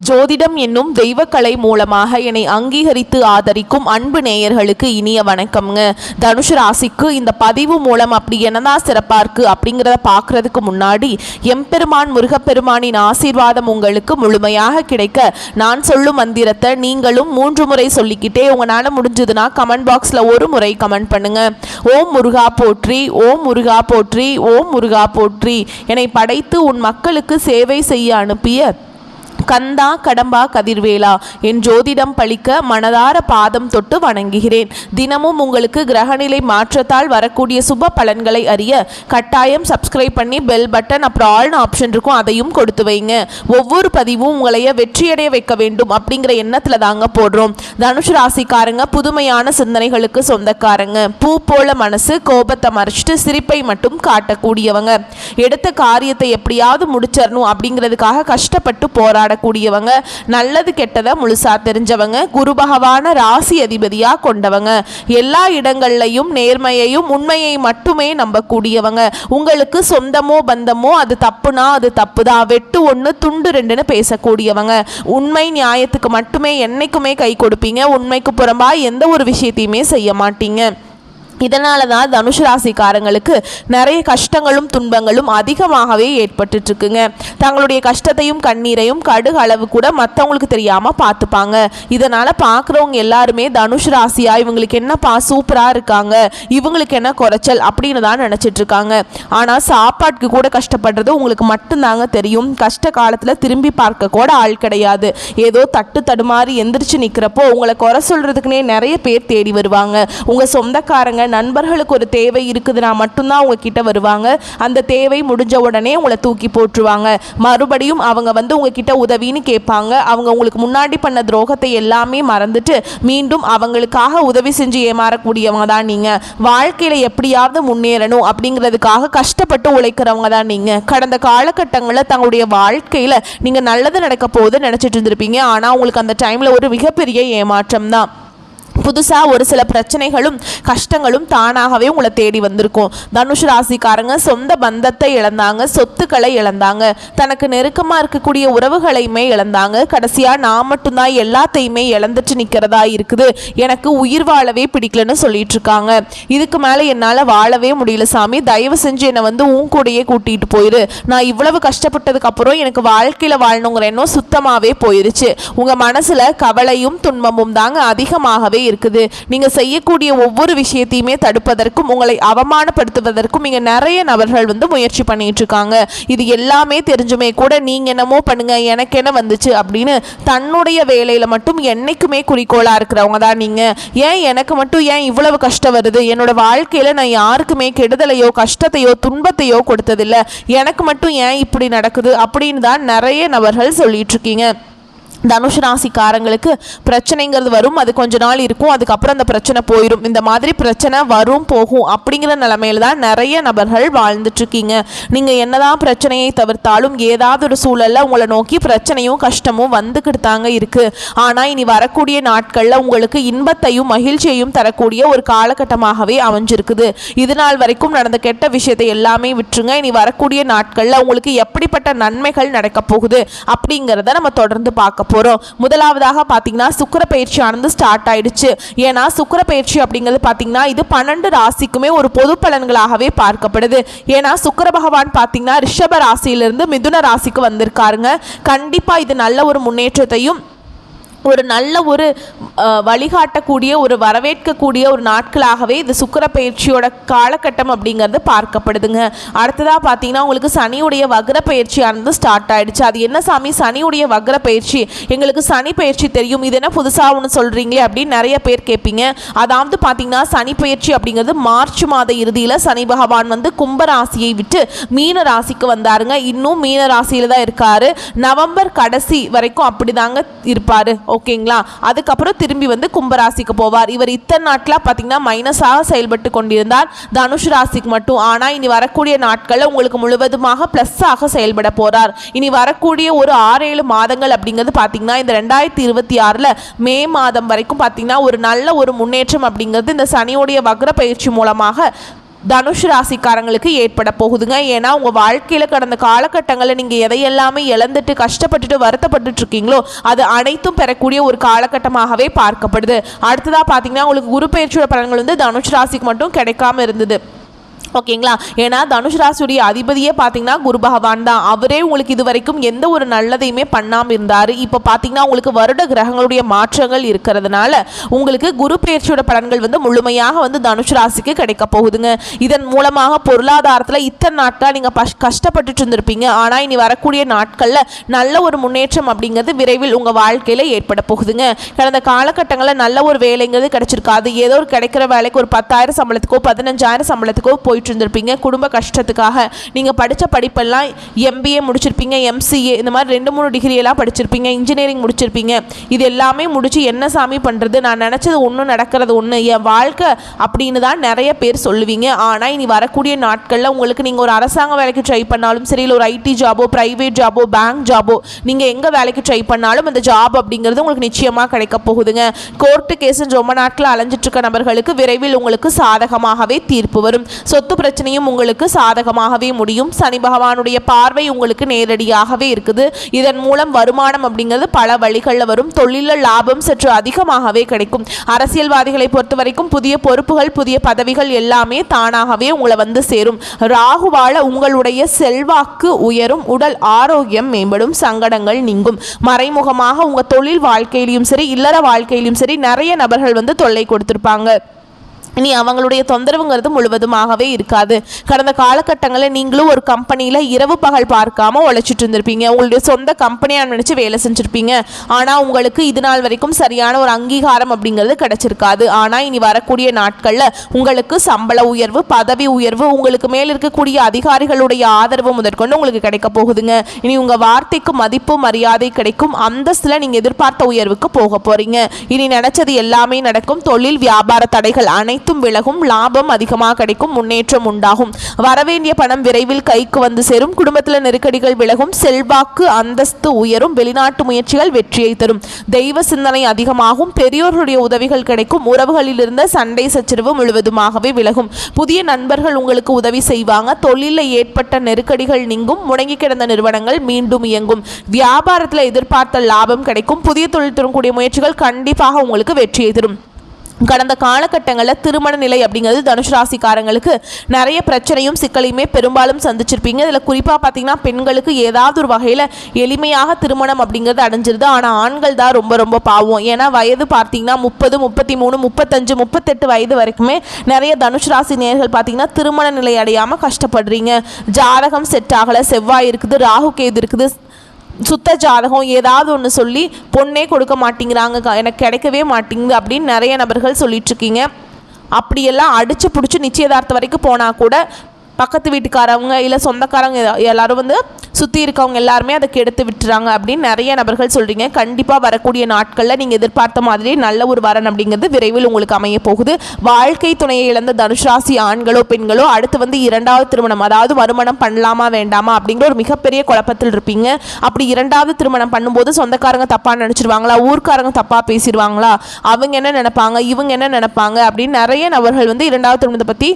ஜோதிடம் என்னும் தெய்வக்கலை மூலமாக என்னை அங்கீகரித்து ஆதரிக்கும் அன்பு நேயர்களுக்கு இனிய வணக்கம்ங்க. தனுஷு ராசிக்கு இந்த பதிவு மூலம் அப்படி என்னதான் சிறப்பாக இருக்குது அப்படிங்கிறத பார்க்குறதுக்கு முன்னாடி எம்பெருமான் முருகப்பெருமானின் ஆசீர்வாதம் உங்களுக்கு முழுமையாக கிடைக்க நான் சொல்லும் மந்திரத்தை நீங்களும் 3 முறை சொல்லிக்கிட்டே உங்களால் முடிஞ்சதுன்னா கமெண்ட் பாக்ஸில் ஒரு முறை கமெண்ட் பண்ணுங்க. ஓம் முருகா போற்றி, ஓம் முருகா போற்றி, ஓம் முருகா போற்றி. என்னை படைத்து உன் மக்களுக்கு சேவை செய்ய அனுப்பிய கந்தா கடம்பா கதிர்வேலா என் ஜோதிடம் பழிக்க மனதார பாதம் தொட்டு வணங்குகிறேன். தினமும் உங்களுக்கு கிரகநிலை மாற்றத்தால் வரக்கூடிய சுப பலன்களை அறிய கட்டாயம் சப்ஸ்கிரைப் பண்ணி பெல் பட்டன் அப்புறம் ஆல்னு ஆப்ஷன் இருக்கும், அதையும் கொடுத்து வைங்க. ஒவ்வொரு பதிவும் உங்களைய வெற்றியடைய வைக்க வேண்டும் அப்படிங்கிற எண்ணத்தில் தாங்க போடுறோம். தனுஷு ராசிக்காரங்க புதுமையான சிந்தனைகளுக்கு சொந்தக்காரங்க. பூ போல மனசு, கோபத்தை மறைச்சிட்டு சிரிப்பை மட்டும் காட்டக்கூடியவங்க. எடுத்த காரியத்தை எப்படியாவது முடிச்சிடணும் அப்படிங்கிறதுக்காக கஷ்டப்பட்டு போராட கூடியவங்க. நல்லது கெட்டதை முழுசா தெரிஞ்சவங்க. குரு பகவான ராசி அதிபதியா கொண்டவங்க. எல்லா இடங்கள்லையும் நேர்மையையும் உண்மையை மட்டுமே நம்பக்கூடியவங்க. உங்களுக்கு சொந்தமோ பந்தமோ அது தப்புனா அது தப்புதான், வெட்டு 1 துண்டு 2ன்னு பேசக்கூடியவங்க. உண்மை நியாயத்துக்கு மட்டுமே என்னைக்குமே கை கொடுப்பீங்க. உண்மைக்கு புறம்பா எந்த ஒரு விஷயத்தையுமே செய்ய மாட்டீங்க. இதனால தான் தனுஷு ராசிக்காரங்களுக்கு நிறைய கஷ்டங்களும் துன்பங்களும் அதிகமாகவே ஏற்பட்டுருக்குங்க. தங்களுடைய கஷ்டத்தையும் கண்ணீரையும் கடுகு அளவு கூட மற்றவங்களுக்கு தெரியாமல் பார்த்துப்பாங்க. இதனால் பார்க்குறவங்க எல்லாருமே தனுஷு ராசியா இவங்களுக்கு என்னப்பா சூப்பராக இருக்காங்க, இவங்களுக்கு என்ன குறைச்சல் அப்படின்னு தான் நினச்சிட்ருக்காங்க. ஆனால் சாப்பாட்டுக்கு கூட கஷ்டப்படுறது உங்களுக்கு மட்டும்தாங்க தெரியும். கஷ்ட காலத்தில் திரும்பி பார்க்க கூட ஆள் கிடையாது. ஏதோ தட்டு தடுமாறி எந்திரிச்சு நிற்கிறப்போ உங்களை குறை சொல்கிறதுக்குனே நிறைய பேர் தேடி வருவாங்க. உங்கள் சொந்தக்காரங்க நண்பர்களுக்கு ஒரு தேவை இருக்குதுன்னா மட்டும்தான் உங்ககிட்ட வருவாங்க. அந்த தேவை முடிஞ்ச உடனே உங்களை தூக்கி போட்டுருவாங்க. மறுபடியும் அவங்க உங்ககிட்ட உதவின்னு கேட்பாங்க. அவங்க உங்களுக்கு முன்னாடி பண்ண துரோகத்தை எல்லாமே மறந்துட்டு மீண்டும் அவங்களுக்காக உதவி செஞ்சு ஏமாறக்கூடியவங்க தான் நீங்கள். வாழ்க்கையில் எப்படியாவது முன்னேறணும் அப்படிங்கிறதுக்காக கஷ்டப்பட்டு உழைக்கிறவங்க தான் நீங்கள். கடந்த காலகட்டங்களில் தங்களுடைய வாழ்க்கையில் நீங்கள் நல்லது நடக்க போகுது நினச்சிட்டு இருந்திருப்பீங்க. ஆனால் உங்களுக்கு அந்த டைமில் ஒரு மிகப்பெரிய ஏமாற்றம் தான். புதுசாக ஒரு சில பிரச்சனைகளும் கஷ்டங்களும் தானாகவே உங்களை தேடி வந்திருக்கும். தனுஷு ராசிக்காரங்க சொந்த பந்தத்தை இழந்தாங்க, சொத்துக்களை இழந்தாங்க, தனக்கு நெருக்கமாக இருக்கக்கூடிய உறவுகளையுமே இழந்தாங்க. கடைசியாக நான் மட்டும்தான் எல்லாத்தையுமே இழந்துட்டு நிற்கிறதா இருக்குது, எனக்கு உயிர் வாழவே பிடிக்கலன்னு சொல்லிட்டு இருக்காங்க. இதுக்கு மேலே என்னால் வாழவே முடியல சாமி, தயவு செஞ்சு என்னை உன் கூடையே கூட்டிகிட்டு போயிரு. நான் இவ்வளவு கஷ்டப்பட்டதுக்கு அப்புறம் எனக்கு வாழ்க்கையில் வாழணுங்கிற எண்ணம் சுத்தமாகவே போயிருச்சு. உங்கள் மனசில் கவலையும் துன்பமும் தாங்க அதிகமாகவே இருக்குது. நீங்க செய்யக்கூடிய ஒவ்வொரு விஷயத்தையுமே தடுப்பதற்கும் உங்களை அவமானப்படுத்துவதற்கும் இங்க நிறைய நபர்கள் முயற்சி பண்ணிட்டு இருக்காங்க. இது எல்லாமே தெரிஞ்சுமே கூட நீங்க என்னமோ பண்ணுங்க எனக்கு என்ன வந்துச்சு அப்படின்னு தன்னுடைய வேலையில மட்டும் என்னைக்குமே குறிக்கோளா இருக்கிறவங்க தான் நீங்க. ஏன் எனக்கு மட்டும் ஏன் இவ்வளவு கஷ்டம் வருது, என்னோட வாழ்க்கையில நான் யாருக்குமே கெடுதலையோ கஷ்டத்தையோ துன்பத்தையோ கொடுத்ததில்லை, எனக்கு மட்டும் ஏன் இப்படி நடக்குது அப்படின்னு தான் நிறைய நபர்கள் சொல்லிட்டு இருக்கீங்க. தனுஷு ராசிக்காரங்களுக்கு பிரச்சனைங்கிறது வரும், அது கொஞ்ச நாள் இருக்கும், அதுக்கப்புறம் அந்த பிரச்சனை போயிடும். இந்த மாதிரி பிரச்சனை வரும் போகும் அப்படிங்கிற நிலைமையில தான் நிறைய நபர்கள் வாழ்ந்துட்டுருக்கீங்க. நீங்கள் என்னதான் பிரச்சனையை தவிர்த்தாலும் ஏதாவது ஒரு சூழலில் உங்களை நோக்கி பிரச்சனையும் கஷ்டமும் வந்துக்கிட்டு தாங்க இருக்குது. ஆனால் இனி வரக்கூடிய நாட்களில் உங்களுக்கு இன்பத்தையும் மகிழ்ச்சியையும் தரக்கூடிய ஒரு காலகட்டமாகவே அமைஞ்சிருக்குது. இது நாள் வரைக்கும் நடந்த கெட்ட விஷயத்தை எல்லாமே விட்டுருங்க. இனி வரக்கூடிய நாட்களில் உங்களுக்கு எப்படிப்பட்ட நன்மைகள் நடக்க போகுது அப்படிங்கிறத நம்ம தொடர்ந்து பார்க்க போகிறோம். முதலாவதாக பார்த்தீங்கன்னா சுக்கிர பயிற்சியானது ஸ்டார்ட் ஆயிடுச்சு. ஏன்னா சுக்கிர பயிற்சி அப்படிங்கிறது பார்த்தீங்கன்னா இது 12 ராசிக்குமே ஒரு பொது பலன்களாகவே பார்க்கப்படுது. ஏன்னா சுக்கிர பகவான் பார்த்தீங்கன்னா ரிஷப ராசியிலிருந்து மிதுன ராசிக்கு வந்திருக்காருங்க. கண்டிப்பாக இது நல்ல ஒரு முன்னேற்றத்தையும் ஒரு நல்ல ஒரு வழிகாட்டக்கூடிய ஒரு வரவேற்கக்கூடிய ஒரு நாட்களாகவே இது சுக்கிர பயிற்சியோட காலகட்டம் அப்படிங்கிறது பார்க்கப்படுதுங்க. அடுத்ததாக பார்த்தீங்கன்னா உங்களுக்கு சனியுடைய வக்ர பயிற்சியானது ஸ்டார்ட் ஆகிடுச்சு. அது என்ன சாமி சனியுடைய வக்ர பயிற்சி, எங்களுக்கு சனி பயிற்சி தெரியும், இது என்ன புதுசாக ஒன்று சொல்கிறீங்களே அப்படின்னு நிறைய பேர் கேட்பீங்க. அதாவது பார்த்தீங்கன்னா சனி பயிற்சி அப்படிங்கிறது மார்ச் மாத இறுதியில் சனி பகவான் கும்பராசியை விட்டு மீன ராசிக்கு வந்தாருங்க. இன்னும் மீன ராசியில் தான் இருக்காரு. நவம்பர் கடைசி வரைக்கும் அப்படிதாங்க இருப்பார். ஓகேங்களா, அதுக்கப்புறம் திரும்பி கும்பராசிக்கு போவார். இவர் இத்தனை நாட்களாக பார்த்தீங்கன்னா மைனஸாக செயல்பட்டு கொண்டிருந்தார் தனுஷு ராசிக்கு மட்டும். ஆனால் இனி வரக்கூடிய நாட்களில் உங்களுக்கு முழுவதுமாக ப்ளஸ்ஸாக செயல்பட போகிறார். இனி வரக்கூடிய ஒரு 6-7 மாதங்கள் அப்படிங்கிறது பார்த்தீங்கன்னா இந்த 2026 மே மாதம் வரைக்கும் பார்த்தீங்கன்னா ஒரு நல்ல ஒரு முன்னேற்றம் அப்படிங்கிறது இந்த சனியோடைய வக்ர பயிற்சி மூலமாக தனுஷ் ராசிக்காரங்களுக்கு ஏற்பட போகுதுங்க. ஏன்னா உங்கள் வாழ்க்கையில் கடந்த காலகட்டங்களில் நீங்கள் எதையெல்லாமே இழந்துட்டு கஷ்டப்பட்டுட்டு வருத்தப்பட்டுட்டு இருக்கீங்களோ அது அனைத்தும் பெறக்கூடிய ஒரு காலகட்டமாகவே பார்க்கப்படுது. அடுத்ததாக பார்த்தீங்கன்னா உங்களுக்கு குரு பெயர்ச்சியோட பலன்கள் வந்து தனுஷ் ராசிக்கு மட்டும் கிடைக்காம இருந்தது. ஓகேங்களா? ஏன்னா தனுஷ் ராசியுடைய அதிபதியே பார்த்தீங்கன்னா குரு பகவான் தான். அவரே உங்களுக்கு இது வரைக்கும் எந்த ஒரு நல்லதையுமே பண்ணாமல் இருந்தார். இப்போ பார்த்தீங்கன்னா உங்களுக்கு வருட கிரகங்களுடைய மாற்றங்கள் இருக்கிறதுனால உங்களுக்கு குரு பெயர்ச்சியோட பலன்கள் வந்து முழுமையாக வந்து தனுஷ் ராசிக்கு கிடைக்க போகுதுங்க. இதன் மூலமாக பொருளாதாரத்தில் இத்தனை நாட்கள் நீங்கள் கஷ்டப்பட்டுட்டு இருந்திருப்பீங்க. ஆனால் இனி வரக்கூடிய நாட்களில் நல்ல ஒரு முன்னேற்றம் அப்படிங்கிறது விரைவில் உங்கள் வாழ்க்கையில் ஏற்பட போகுதுங்க. கடந்த காலகட்டங்களில் நல்ல ஒரு வேலைங்கிறது கிடைச்சிருக்காது. ஏதோ ஒரு கிடைக்கிற வேலைக்கு ஒரு 10,000 சம்பளத்துக்கோ 15,000 சம்பளத்துக்கோ போயிட்டு இருந்திருப்பீங்க. குடும்ப கஷ்டத்துக்காக நீங்க படிச்ச படிப்பெல்லாம் MBA முடிச்சிருப்பீங்க, MCA இந்த மாதிரி 2-3 டிகிரி எல்லாம் படிச்சிருப்பீங்க, இன்ஜினியரிங் முடிச்சிருப்பீங்க. இது எல்லாமே முடிச்சு என்ன சாமி பண்றது, நான் நினைச்சது ஒன்று நடக்கிறது ஒன்று, என் வாழ்க்கை அப்படின்னு தான் நிறைய பேர் சொல்லுவீங்க. ஆனால் இனி வரக்கூடிய நாட்களில் உங்களுக்கு நீங்கள் ஒரு அரசாங்க வேலைக்கு ட்ரை பண்ணாலும் சரி, இல்லை ஒரு IT ஜாபோ, பிரைவேட் ஜாபோ, பேங்க் ஜாபோ, நீங்கள் எங்கே வேலைக்கு ட்ரை பண்ணாலும் அந்த ஜாப் அப்படிங்கிறது உங்களுக்கு நிச்சயமாக கிடைக்க போகுதுங்க. கோர்ட்டு கேஸுன்னு ரொம்ப நாட்கள் அலைஞ்சிட்டு இருக்க நபர்களுக்கு விரைவில் உங்களுக்கு சாதகமாகவே தீர்ப்பு வரும். சொத்து பிரச்சனையும் உங்களுக்கு சாதகமாகவே முடியும். சனி பகவானுடைய பார்வை உங்களுக்கு நேரடியாகவே இருக்குது. இதன் மூலம் வருமானம் அப்படிங்கிறது பல வழிகளில் வரும். தொழிலில் லாபம் சற்று அதிகமாகவே கிடைக்கும். அரசியல்வாதிகளை பொறுத்த வரைக்கும் புதிய பொறுப்புகள், புதிய பதவிகள் எல்லாமே தானாகவே உங்களை வந்து சேரும். ராகுவால உங்களுடைய செல்வாக்கு உயரும், உடல் ஆரோக்கியம் மேம்படும், சங்கடங்கள் நீங்கும். மறைமுகமாக உங்க தொழில் வாழ்க்கையிலும் சரி, இல்லற வாழ்க்கையிலும் சரி நிறைய நபர்கள் வந்து தொல்லை கொடுத்திருப்பாங்க. இனி அவங்களுடைய தொந்தரவுங்கிறது முழுவதுமாகவே இருக்காது. கடந்த காலகட்டங்களில் நீங்களும் ஒரு கம்பெனியில் இரவு பகல் பார்க்காம உழைச்சிட்டு இருந்திருப்பீங்க. உங்களுடைய சொந்த கம்பெனியாக நினச்சி வேலை செஞ்சுருப்பீங்க. ஆனால் உங்களுக்கு இது நாள் வரைக்கும் சரியான ஒரு அங்கீகாரம் அப்படிங்கிறது கிடைச்சிருக்காது. ஆனால் இனி வரக்கூடிய நாட்களில் உங்களுக்கு சம்பள உயர்வு, பதவி உயர்வு, உங்களுக்கு மேல் இருக்கக்கூடிய அதிகாரிகளுடைய ஆதரவு முதற்கொண்டு உங்களுக்கு கிடைக்க போகுதுங்க. இனி உங்கள் வார்த்தைக்கு மதிப்பு மரியாதை கிடைக்கும். அந்தஸ்தில் நீங்கள் எதிர்பார்த்த உயர்வுக்கு போக போகிறீங்க. இனி நினச்சது எல்லாமே நடக்கும். தொழில் வியாபார தடைகள் அனைத்தும் விலகும். லாபம் அதிகமாக கிடைக்கும். முன்னேற்றம் உண்டாகும். வரவேண்டிய பணம் விரைவில் கைக்கு வந்து சேரும். குடும்பத்தில் நெருக்கடிகள் விலகும். செல்வாக்கு அந்தஸ்து உயரும். வெளிநாட்டு முயற்சிகள் வெற்றியை தரும். தெய்வ சிந்தனை அதிகமாகும். பெரியோர்களுடைய உதவிகள் கிடைக்கும். உறவுகளில் இருந்த சண்டை சச்சரவு முழுவதுமாகவே விலகும். புதிய நண்பர்கள் உங்களுக்கு உதவி செய்வாங்க. தொழிலில் ஏற்பட்ட நெருக்கடிகள் நீங்கும். முடங்கி கிடந்த நிறுவனங்கள் மீண்டும் இயங்கும். வியாபாரத்தில் எதிர்பார்த்த லாபம் கிடைக்கும். புதிய தொழில் தரக்கூடிய முயற்சிகள் கண்டிப்பாக உங்களுக்கு வெற்றியை தரும். கடந்த காலகட்டங்களில் திருமண நிலை அப்படிங்கிறது தனுஷ் ராசிக்காரங்களுக்கு நிறைய பிரச்சனையும் சிக்கலையுமே பெரும்பாலும் சந்திச்சிருப்பீங்க. இதில் குறிப்பாக பார்த்தீங்கன்னா பெண்களுக்கு ஏதாவது ஒரு வகையில் எளிமையாக திருமணம் அப்படிங்கிறது அடைஞ்சிருது. ஆனால் ஆண்கள் தான் ரொம்ப ரொம்ப பாவம். ஏன்னா வயது பார்த்தீங்கன்னா 30, 33, 35, 38 வயது வரைக்குமே நிறைய தனுஷ் ராசி நேயர்கள் பார்த்தீங்கன்னா திருமண நிலை அடையாமல் கஷ்டப்படுறீங்க. ஜாதகம் செட் ஆகலை, செவ்வாய் இருக்குது, ராகு கேது இருக்குது, சுத்த ஜாதகம் ஏதாவது ஒன்று சொல்லி பொண்ணே கொடுக்க மாட்டேங்கிறாங்க, எனக்கு கிடைக்கவே மாட்டேங்குது அப்படின்னு நிறைய நபர்கள் சொல்லிட்டுருக்கீங்க. அப்படியெல்லாம் அடித்து பிடிச்சி நிச்சயதார்த்தம் வரைக்கும் போனால் கூட பக்கத்து வீட்டுக்காரவங்க இல்லை சொந்தக்காரங்க எல்லாரும் வந்து சுற்றி இருக்கவங்க எல்லாருமே அதை கெடுத்து விட்டுறாங்க அப்படின்னு நிறைய நபர்கள் சொல்கிறீங்க. கண்டிப்பாக வரக்கூடிய நாட்களில் நீங்கள் எதிர்பார்த்த மாதிரி நல்ல ஒரு வரன் அப்படிங்கிறது விரைவில் உங்களுக்கு அமைய போகுது. வாழ்க்கை துணையை இழந்த தனுஷ் ராசி ஆண்களோ பெண்களோ அடுத்து வந்து 2வது திருமணம், அதாவது மறுமணம் பண்ணலாமா வேண்டாமா அப்படிங்கிற ஒரு மிகப்பெரிய குழப்பத்தில் இருப்பீங்க. அப்படி 2வது திருமணம் பண்ணும்போது சொந்தக்காரங்க தப்பாக நினச்சிருவாங்களா, ஊர்க்காரங்க தப்பாக பேசிடுவாங்களா, அவங்க என்ன நினைப்பாங்க, இவங்க என்ன நினைப்பாங்க அப்படின்னு நிறைய நபர்கள் வந்து 2வது திருமணத்தை பற்றி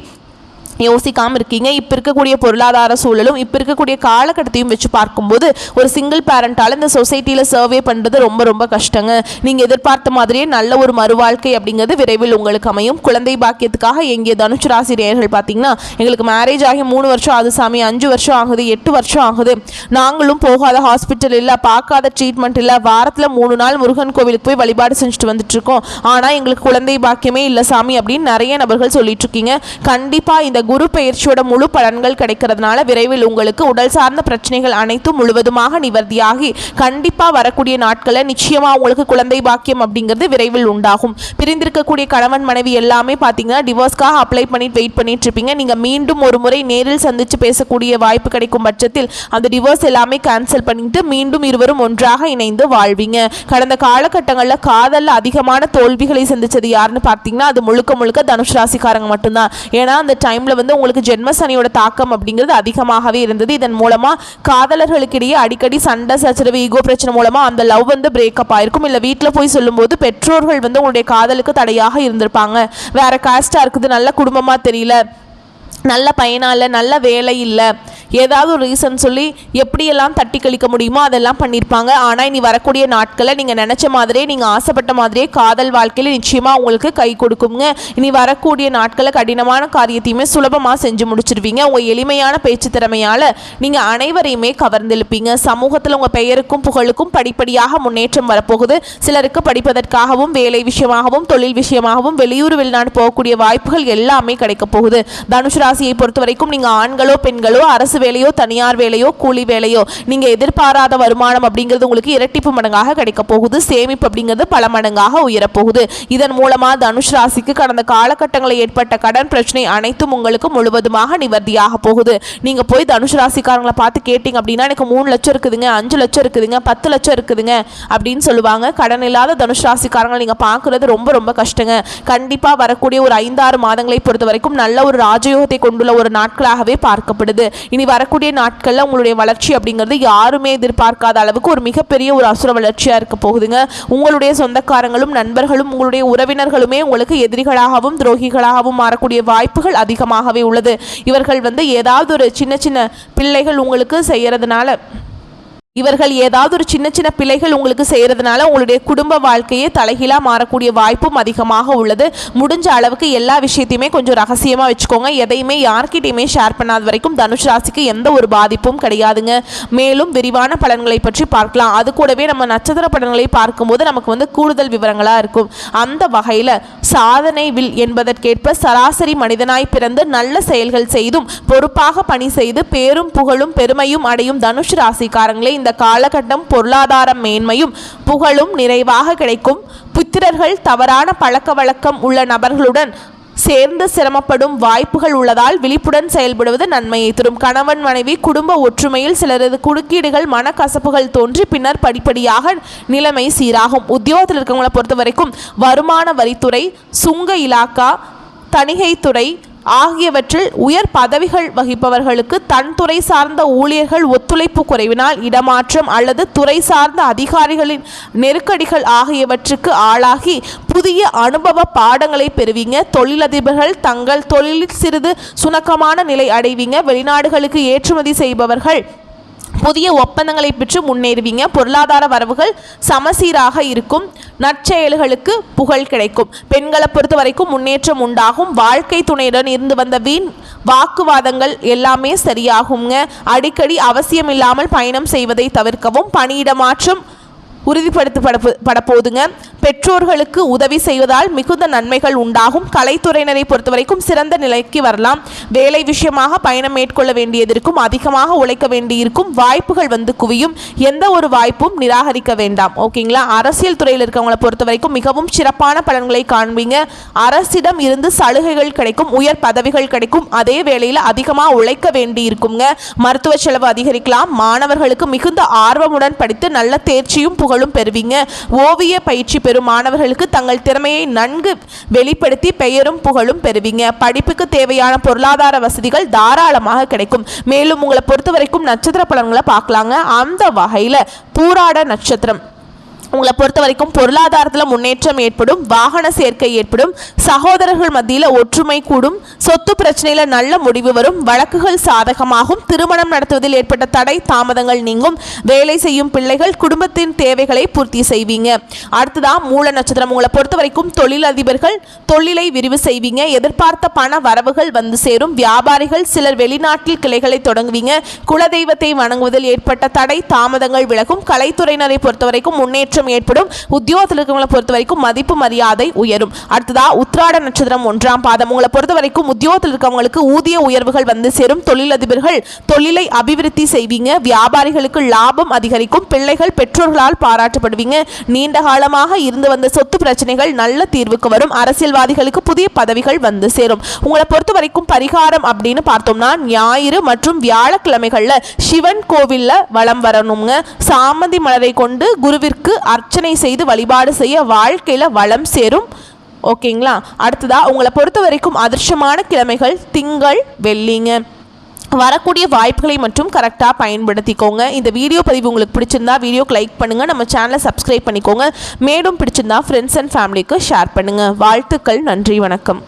யோசிக்காமல் இருக்கீங்க. இப்போ இருக்கக்கூடிய பொருளாதார சூழலும் இப்போ இருக்கக்கூடிய காலகட்டத்தையும் வச்சு பார்க்கும்போது ஒரு சிங்கிள் பேரண்டால் இந்த சொசைட்டியில் சர்வே பண்ணுறது ரொம்ப ரொம்ப கஷ்டங்க. நீங்கள் எதிர்பார்த்த மாதிரியே நல்ல ஒரு மறுவாழ்க்கை அப்படிங்கிறது விரைவில் உங்களுக்கு அமையும். குழந்தை பாக்கியத்துக்காக எங்கே தனுஷ் ராசி நேயர்கள் பார்த்தீங்கன்னா எங்களுக்கு மேரேஜ் ஆகி 3 வருஷம் ஆகுது சாமி, 5 வருஷம் ஆகுது, 8 வருஷம் ஆகுது, நாங்களும் போகாத ஹாஸ்பிட்டல் இல்லை, பார்க்காத ட்ரீட்மெண்ட் இல்லை, வாரத்தில் 3 நாள் முருகன் கோவிலுக்கு போய் வழிபாடு செஞ்சுட்டு வந்துட்டுருக்கோம், ஆனால் எங்களுக்கு குழந்தை பாக்கியமே இல்லை சாமி அப்படின்னு நிறைய நபர்கள் சொல்லிட்டு இருக்கீங்க. கண்டிப்பாக இந்த குரு பெயர்ச்சியோட முழு பலன்கள் கிடைக்கிறதுனால விரைவில் உங்களுக்கு உடல் சார்ந்த பிரச்சனைகள் அனைத்தும் முழுவதுமாக நிவர்த்தியாகி கண்டிப்பாக வரக்கூடிய நாட்களில் நிச்சயமாக உங்களுக்கு குழந்தை பாக்கியம் அப்படிங்கிறது விரைவில் உண்டாகும். பிரிந்திருக்கக்கூடிய கணவன் மனைவி எல்லாமே பார்த்தீங்கன்னா டிவோர்ஸ்க்காக அப்ளை பண்ணிட்டு வெயிட் பண்ணிட்டு இருப்பீங்க. நீங்கள் மீண்டும் ஒரு முறை நேரில் சந்தித்து பேசக்கூடிய வாய்ப்பு கிடைக்கும் பட்சத்தில் அந்த டிவோர்ஸ் எல்லாமே கேன்சல் பண்ணிட்டு மீண்டும் இருவரும் ஒன்றாக இணைந்து வாழ்வீங்க. கடந்த காலகட்டங்களில் காதலில் அதிகமான தோல்விகளை சந்திச்சது யாருன்னு பார்த்தீங்கன்னா அது முழுக்க முழுக்க தனுஷ் ராசிக்காரங்க மட்டும்தான். ஏன்னா அந்த டைமில் வந்து உங்களுக்கு ஜென்ம சனியோட தாக்கம் அப்படிங்கிறது அதிகமாகவே இருந்தது. இதன் மூலமா காதலர்களுக்கிடையே அடிக்கடி சண்டை சச்சரவு, ஈகோ பிரச்சனை மூலமா அந்த லவ் வந்து பிரேக்கப் ஆயிருக்கும். இல்லை வீட்டில் போய் சொல்லும்போது பெற்றோர்கள் வந்து உங்களுடைய காதலுக்கு தடையாக இருந்திருப்பாங்க. வேற காஸ்டா இருக்குது, நல்ல குடும்பமா தெரியல, நல்ல பயனால நல்ல வேலை இல்லை, ஏதாவது ஒரு ரீசன் சொல்லி எப்படியெல்லாம் தட்டி கழிக்க முடியுமோ அதெல்லாம் பண்ணியிருப்பாங்க. ஆனால் இனி வரக்கூடிய நாட்களில் நீங்கள் நினச்ச மாதிரியே, நீங்கள் ஆசைப்பட்ட மாதிரியே காதல் வாழ்க்கையில் நிச்சயமாக உங்களுக்கு கை கொடுக்குங்க. இனி வரக்கூடிய நாட்களில் கடினமான காரியத்தையுமே சுலபமாக செஞ்சு முடிச்சிருவீங்க. உங்கள் எளிமையான பேச்சு திறமையால் நீங்கள் அனைவரையுமே கவர்ந்தெழுப்பீங்க. சமூகத்தில் உங்கள் பெயருக்கும் புகழுக்கும் படிப்படியாக முன்னேற்றம் வரப்போகுது. சிலருக்கு படிப்பதற்காகவும் வேலை விஷயமாகவும் தொழில் விஷயமாகவும் வெளியூர் வெளிநாடு போகக்கூடிய வாய்ப்புகள் எல்லாமே கிடைக்க போகுது. தனுஷ் ராசியை பொறுத்த வரைக்கும் நீங்கள் ஆண்களோ பெண்களோ, அரசு வேலையோ தனியார் வேலையோ கூலி வேலையோ, நீங்க எதிர்பாராத வருமானம் அப்படிங்கிறது உங்களுக்கு இரட்டிப்பு மடங்காக கிடைக்க போகுது. சேமிப்பு அப்படிங்கிறது பல மடங்காக உயரப்போகுது. இதன் மூலமா தனுஷ் ராசிக்கு கடந்த காலகட்டங்களில் ஏற்பட்ட கடன் பிரச்சனை அனைத்தும் உங்களுக்கு முழுவதுமாக நிவர்த்தியாக போகுது. நீங்க போய் தனுஷ் ராசிக்காரங்களை பார்த்து கேட்டீங்க அப்படின்னா, எனக்கு 3 லட்சம் இருக்குதுங்க, 5 லட்சம் இருக்குதுங்க, 10 லட்சம் இருக்குதுங்க அப்படின்னு சொல்லுவாங்க. கடன் இல்லாத தனுஷ் ராசிக்காரங்களை நீங்க பார்க்கறது ரொம்ப ரொம்ப கஷ்டங்க. கண்டிப்பா வரக்கூடிய ஒரு 5-6 மாதங்களை பொறுத்த வரைக்கும் நல்ல ஒரு ராஜயோகத்தை கொண்டுள்ள ஒரு நாட்களாகவே பார்க்கப்படுது. இனி வரக்கூடிய நாட்களில் உங்களுடைய வளர்ச்சி அப்படிங்கிறது யாருமே எதிர்பார்க்காத அளவுக்கு ஒரு மிகப்பெரிய ஒரு அசுர வளர்ச்சியாக இருக்க போகுதுங்க. உங்களுடைய சொந்தக்காரங்களும் நண்பர்களும் உங்களுடைய உறவினர்களுமே உங்களுக்கு எதிரிகளாகவும் துரோகிகளாகவும் மாறக்கூடிய வாய்ப்புகள் அதிகமாகவே உள்ளது. இவர்கள் ஏதாவது ஒரு சின்ன சின்ன பிள்ளைகள் உங்களுக்கு செய்யறதுனால பிள்ளைகள் உங்களுக்கு செய்கிறதுனால உங்களுடைய குடும்ப வாழ்க்கையே தலைகீழாக மாறக்கூடிய வாய்ப்பும் அதிகமாக உள்ளது. முடிஞ்ச அளவுக்கு எல்லா விஷயத்தையுமே கொஞ்சம் ரகசியமாக வச்சுக்கோங்க. எதையுமே யார்கிட்டையுமே ஷேர் பண்ணாத வரைக்கும் தனுஷ் ராசிக்கு எந்த ஒரு பாதிப்பும் கிடையாதுங்க. மேலும் விரிவான பலன்களை பற்றி பார்க்கலாம். அது கூடவே நம்ம நட்சத்திர பலன்களை பார்க்கும்போது நமக்கு கூடுதல் விவரங்களாக இருக்கும். அந்த வகையில் சாதனை வில் என்பதற்கேற்ப சராசரி மனிதனாய் பிறந்து நல்ல செயல்கள் செய்தும் பொறுப்பாக பணி செய்து பேரும் புகழும் பெருமையும் அடையும் தனுஷ் ராசிக்காரங்களே இந்த காலகட்டம் பொருளாதார மேன்மையும் புகழும் நிறைவாக கிடைக்கும். புத்திரர்கள் தவறான பழக்க வழக்கம் உள்ள நபர்களுடன் சேர்ந்து சிரமப்படும் வாய்ப்புகள் உள்ளதால் விழிப்புடன் செயல்படுவது நன்மையை தரும். கணவன் மனைவி குடும்ப ஒற்றுமையில் சிலரது குறுக்கீடுகள் மனக்கசப்புகள் தோன்றி பின்னர் படிப்படியாக நிலைமை சீராகும். உத்தியோகத்தில் இருக்கவங்களை பொறுத்த வரைக்கும் வருமான வரித்துறை, சுங்க இலாக்கா, தணிகைத்துறை ஆகியவற்றில் உயர் பதவிகள் வகிப்பவர்களுக்கு தன் துறை சார்ந்த ஊழியர்கள் ஒத்துழைப்பு குறைவினால் இடமாற்றம் அல்லது துறை சார்ந்த அதிகாரிகளின் நெருக்கடிகள் ஆகியவற்றுக்கு ஆளாகி புதிய அனுபவ பாடங்களை பெறுவீங்க. தொழிலதிபர்கள் தங்கள் தொழிலில் சிறிது சுணக்கமான நிலை அடைவீங்க. வெளிநாடுகளுக்கு ஏற்றுமதி செய்பவர்கள் புதிய ஒப்பந்தங்களை பெற்று முன்னேறுவீங்க. பொருளாதார வரவுகள் சமசீராக இருக்கும். நற்செயல்களுக்கு புகழ் கிடைக்கும். பெண்களை பொறுத்த வரைக்கும் முன்னேற்றம் உண்டாகும். வாழ்க்கை துணையுடன் இருந்து வந்த வீண் வாக்குவாதங்கள் எல்லாமே சரியாகுங்க. அடிக்கடி அவசியம் இல்லாமல் பயணம் செய்வதை தவிர்க்கவும். பணியிட மாற்றம் உறுதிப்படுத்தப்பட போதுங்க. பெற்றோர்களுக்கு உதவி செய்வதால் மிகுந்த நன்மைகள் உண்டாகும். கலைத்துறையினரை பொறுத்த வரைக்கும் சிறந்த நிலைக்கு வரலாம். வேலை விஷயமாக பயணம் மேற்கொள்ள வேண்டியதற்கும் அதிகமாக உழைக்க வேண்டியிருக்கும். வாய்ப்புகள் குவியும். எந்த ஒரு வாய்ப்பும் நிராகரிக்க வேண்டாம். ஓகேங்களா? அரசியல் துறையில் இருக்கவங்களை பொறுத்த வரைக்கும் மிகவும் சிறப்பான பலன்களை காண்பீங்க. அரசிடம் இருந்து சலுகைகள் கிடைக்கும். உயர் பதவிகள் கிடைக்கும். அதே வேளையில் அதிகமாக உழைக்க வேண்டியிருக்குங்க. மருத்துவ செலவு அதிகரிக்கலாம். மாணவர்களுக்கு மிகுந்த ஆர்வமுடன் படித்து நல்ல தேர்ச்சியும் புகழும் பெறுவீங்க. ஓவிய பயிற்சி பெறும் மாணவர்களுக்கு தங்கள் திறமையை நன்கு வெளிப்படுத்தி பெயரும் புகழும் பெறுவீங்க. படிப்புக்கு தேவையான பொருளாதார வசதிகள் தாராளமாக கிடைக்கும். மேலும் உங்களை பொறுத்த வரைக்கும் நட்சத்திர பலன்களை பார்க்கலாங்க. அந்த வகையில் பூராட நட்சத்திரம் உங்களை பொறுத்த வரைக்கும் பொருளாதாரத்தில் முன்னேற்றம் ஏற்படும். வாகன சேர்க்கை ஏற்படும். சகோதரர்கள் மத்தியில் ஒற்றுமை கூடும். சொத்து பிரச்சனையில் நல்ல முடிவு வரும். வழக்குகள் சாதகமாகும். திருமணம் நடத்துவதில் ஏற்பட்ட தடை தாமதங்கள் நீங்கும். வேலை செய்யும் பிள்ளைகள் குடும்பத்தின் தேவைகளை பூர்த்தி செய்வீங்க. அடுத்ததான் மூல நட்சத்திரம் உங்களை பொறுத்த வரைக்கும் தொழிலதிபர்கள் தொழிலை விரிவு செய்வீங்க. எதிர்பார்த்த பண வரவுகள் சேரும். வியாபாரிகள் சிலர் வெளிநாட்டில் கிளைகளை தொடங்குவீங்க. குலதெய்வத்தை வணங்குவதில் ஏற்பட்ட தடை தாமதங்கள் விலகும். கலைத்துறையினரை பொறுத்த வரைக்கும் முன்னேற்றம் ஏற்படும். உத்தியோகத்தில் இருக்கவங்களை பொறுத்த வரைக்கும் மதிப்பு மரியாதை உயரும். அடுத்ததா உத்திராட நட்சத்திரம் 1ஆம் பாதம் உங்களை பொறுத்த வரைக்கும் உத்தியோகத்தில் இருக்கவங்களுக்கு ஊதிய உயர்வுகள் சேரும். தொழிலதிபர்கள் தொழிலை அபிவிருத்தி செய்வீங்க. வியாபாரிகளுக்கு லாபம் அதிகரிக்கும். பிள்ளைகள் பெற்றோர்களால் பாராட்டப்படுவீங்க. நீண்ட காலமாக இருந்து வந்த சொத்து பிரச்சனைகள் நல்ல தீர்வுக்கு வரும். அரசியல்வாதிகளுக்கு புதிய பதவிகள் சேரும். உங்களை பொறுத்த வரைக்கும் பரிகாரம் அப்படின்னு பார்த்தோம்னா ஞாயிறு மற்றும் வியாழக்கிழமைகள்ல சிவன் கோவில்ல வலம் வரணுங்க. சாமந்தி மலரை கொண்டு குருவிற்கு அர்ச்சனை செய்து வழிபாடு செய்ய வாழ்க்கையில வளம் சேரும். ஓகேங்களா? அடுத்ததா உங்களை பொறுத்த வரைக்கும் அதிர்ஷ்டமான கிழமைகள் திங்கள் வெள்ளிங்க. வரக்கூடிய வாய்ப்புகளை மட்டும் கரெக்டாக பயன்படுத்திக்கோங்க. இந்த வீடியோ பதிவு உங்களுக்கு பிடிச்சிருந்தா வீடியோக்கு லைக் பண்ணுங்கள். நம்ம சேனலை சப்ஸ்கிரைப் பண்ணிக்கோங்க. மேலும் பிடிச்சிருந்தா ஃப்ரெண்ட்ஸ் அண்ட் ஃபேமிலிக்கு ஷேர் பண்ணுங்கள். வாழ்த்துக்கள். நன்றி. வணக்கம்.